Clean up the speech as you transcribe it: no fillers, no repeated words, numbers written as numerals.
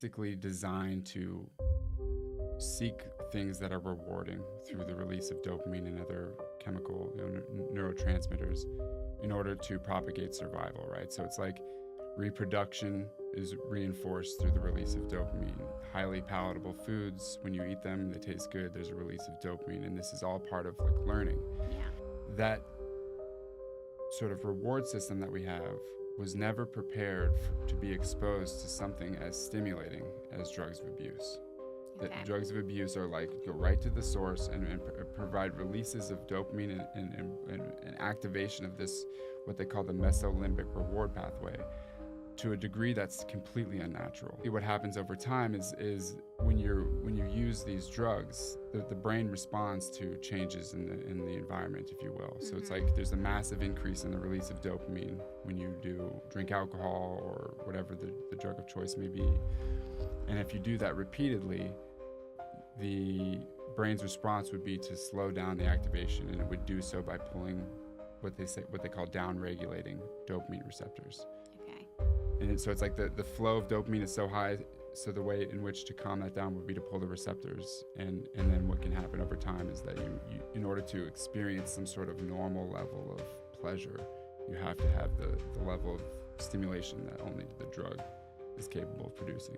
basically designed to seek things that are rewarding through the release of dopamine and other chemical neurotransmitters in order to propagate survival, right? So it's like reproduction is reinforced through the release of dopamine. Highly palatable foods, when you eat them, they taste good, there's a release of dopamine, and this is all part of like learning. Yeah. That sort of reward system that we have was never prepared to be exposed to something as stimulating as drugs of abuse. Okay. That drugs of abuse are like go right to the source and provide releases of dopamine and activation of this, what they call the mesolimbic reward pathway, to a degree that's completely unnatural. What happens over time is when you use these drugs, the brain responds to changes in the environment, if you will. So it's like there's a massive increase in the release of dopamine when you drink alcohol or whatever the drug of choice may be. And if you do that repeatedly, the brain's response would be to slow down the activation, and it would do so by pulling what they call down-regulating dopamine receptors. Okay. And so it's like the flow of dopamine is so high, so the way in which to calm that down would be to pull the receptors. And then what can happen over time is that you in order to experience some sort of normal level of pleasure, you have to have the level of stimulation that only the drug is capable of producing.